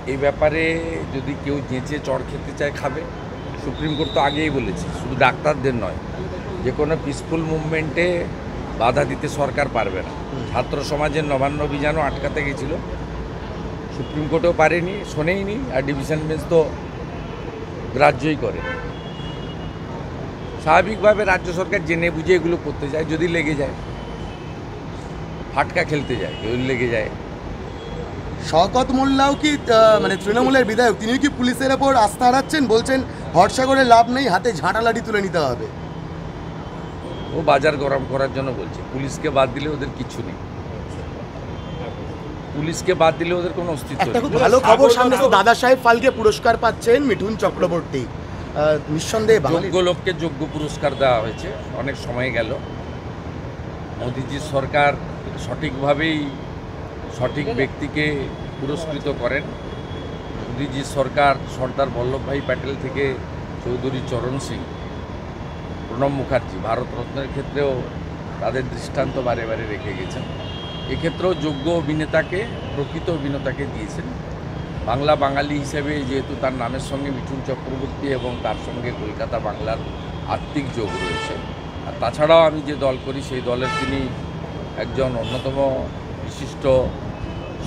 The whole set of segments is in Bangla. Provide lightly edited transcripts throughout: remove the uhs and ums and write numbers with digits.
এই ব্যাপারে যদি কেউ যেচে চড় খেতে চায় খাবে। সুপ্রিম কোর্ট তো আগেই বলেছে, শুধু ডাক্তারদের নয়, যে কোনো পিসফুল মুভমেন্টে বাধা দিতে সরকার পারবে না। ছাত্র সমাজের নবান্ন অভিযানও আটকাতে গেছিল, সুপ্রিম কোর্টও পারেনি, শোনেইনি, আর ডিভিশন বেঞ্চ তো গ্রাহ্যই করে। স্বাভাবিকভাবে রাজ্য সরকার জেনে বুঝে এগুলো করতে যায়, যদি লেগে যায়, ফাটকা খেলতে যায়, কেউ লেগে যায়। শওকত মোল্লাও কি মানে তৃণমূলের বিধায়ক, তিনি কি পুলিশের ওপর আস্থা হারাচ্ছেন? বলছেন ভরসা করে লাভ নেই, হাতে ঝাঁটা লাঠি তুলে নিতে হবে। ও বাজার গরম করার জন্য বলছে। পুলিশকে বাদ দিলে ওদের কিছু নেই, পুলিশকে বাদ দিলে ওদের কোনো অস্তিত্ব একটা নেই। খুব ভালো খবর সামনে এসেছে, দাদা সাহেব ফালকে পুরস্কার পাচ্ছেন মিঠুন চক্রবর্তী। নিঃসন্দেহে যোগ্য লোককে যোগ্য পুরস্কার দেওয়া হয়েছে, অনেক সময় গেল। মোদিজির সরকার সঠিকভাবেই সঠিক ব্যক্তিকে পুরস্কৃত করেন। মোদিজির সরকার সর্দার বল্লভভাই প্যাটেল থেকে চৌধুরী চরণ সিং, প্রণব মুখার্জি, ভারতরত্নের ক্ষেত্রেও তাদের দৃষ্টান্ত বারে বারে রেখে গেছেন। এক্ষেত্রেও যোগ্য অভিনেতাকে, প্রকৃত অভিনেতাকে দিয়েছেন। বাংলা বাঙালি হিসেবে যেহেতু তার নামের সঙ্গে মিঠুন চক্রবর্তী এবং তার সঙ্গে কলকাতা বাংলার আত্মিক যোগ রয়েছে, আর তাছাড়াও আমি যে দল করি সেই দলের তিনি একজন অন্যতম বিশিষ্ট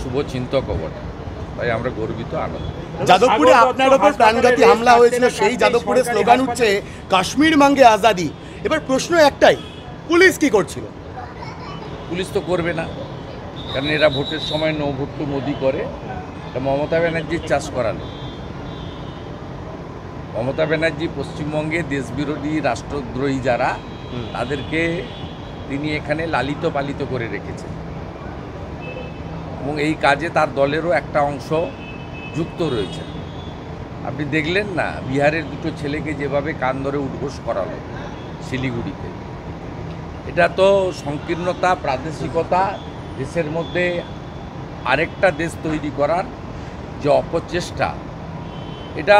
শুভচিন্তকও বটে, তাই আমরা গর্বিত, আনন্দ। যাদবপুরে আপনার ওপর প্রাণঘাতী হামলা হয়েছিল, সেই যাদবপুরে স্লোগান উঠছে কাশ্মীর মাঙ্গে আজাদি। এবার প্রশ্ন একটাই, পুলিশ কি করছিল? পুলিশ তো করবে না, কারণ এরা ভোটের সময় নো ভোট টু মোদি করে। এটা মমতা ব্যানার্জির চাষ করালো। মমতা ব্যানার্জি পশ্চিমবঙ্গে দেশবিরোধী রাষ্ট্রদ্রোহী যারা, তাদেরকে তিনি এখানে লালিত পালিত করে রেখেছেন, এবং এই কাজে তার দলেরও একটা অংশ যুক্ত রয়েছে। আপনি দেখলেন না বিহারের দুটো ছেলেকে যেভাবে কান ধরে উদ্ঘোষ করালো শিলিগুড়িতে। এটা তো সংকীর্ণতা, প্রাদেশিকতা, দেশের মধ্যে আরেকটা দেশ তৈরি করার যে অপচেষ্টা, এটা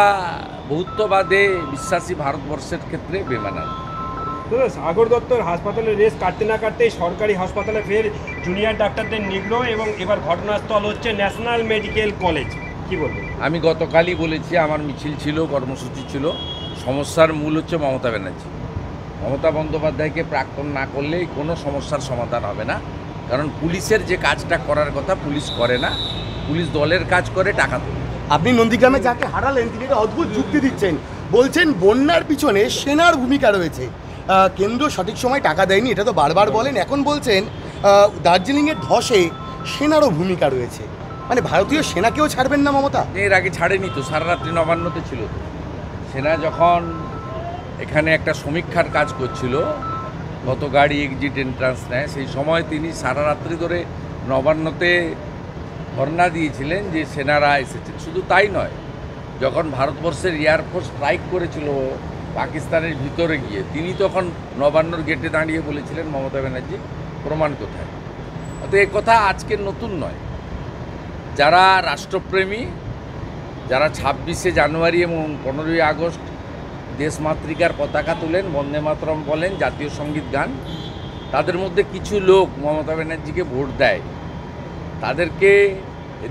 বহুত্ববাদে বিশ্বাসী ভারতবর্ষের ক্ষেত্রে বেমানান। সাগর দত্তর হাসপাতালে রেস কাটতে না কাটতেই সরকারি হাসপাতালে ফের জুনিয়র ডাক্তারদের নিগ্রহ, এবং এবার ঘটনাস্থল হচ্ছে ন্যাশনাল মেডিকেল কলেজ। কি বলবেন? আমি গতকালই বলেছি, আমার মিছিল ছিল, কর্মসূচি ছিল। সমস্যার মূল হচ্ছে মমতা ব্যানার্জি। মমতা বন্দ্যোপাধ্যায়কে প্রাক্তন না করলে কোনো সমস্যার সমাধান হবে না, কারণ পুলিশের যে কাজটা করার কথা পুলিশ করে না, পুলিশ দলের কাজ করে, টাকা তোলে। আপনি নন্দীগ্রামে যাকে হারালেন তিনি একটা অদ্ভুত যুক্তি দিচ্ছেন, বলছেন বন্যার পিছনে সেনার ভূমিকা রয়েছে, কেন্দ্র সঠিক সময় টাকা দেয়নি, এটা তো বারবার বলেন। এখন বলছেন দার্জিলিংয়ের ধসে সেনারও ভূমিকা রয়েছে, মানে ভারতীয় সেনাকেও ছাড়বেন না মমতা? এর আগে ছাড়েনি তো, সারা রাত্রি নবান্নতে ছিল তো। সেনা যখন এখানে একটা সমীক্ষার কাজ করছিল, কত গাড়ি এক্সিট এন্ট্রান্স নেয়, সেই সময় তিনি সারা রাত্রি ধরে নবান্নতে ধর্ণা দিয়েছিলেন যে সেনারা এসেছেন। শুধু তাই নয়, যখন ভারতবর্ষের এয়ারফোর্স স্ট্রাইক করেছিল পাকিস্তানের ভিতরে গিয়ে, তিনি তখন নবান্নর গেটে দাঁড়িয়ে বলেছিলেন মমতা ব্যানার্জি প্রমাণ কোথায়। অত এ কথা আজকের নতুন নয়। যারা রাষ্ট্রপ্রেমী, যারা 26শে জানুয়ারি এবং 15ই আগস্ট দেশমাতৃকার পতাকা তুলেন, বন্দে মাতরম বলেন, জাতীয় সঙ্গীত গান, তাদের মধ্যে কিছু লোক মমতা ব্যানার্জিকে ভোট দেয়, তাদেরকে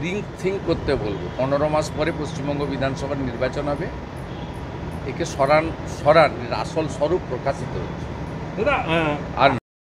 রিথিঙ্ক করতে বলবো। 15 মাস পরে পশ্চিমবঙ্গ বিধানসভার নির্বাচন হবে, একে সরান আসল স্বরূপ প্রকাশিত হচ্ছে। দাদা আর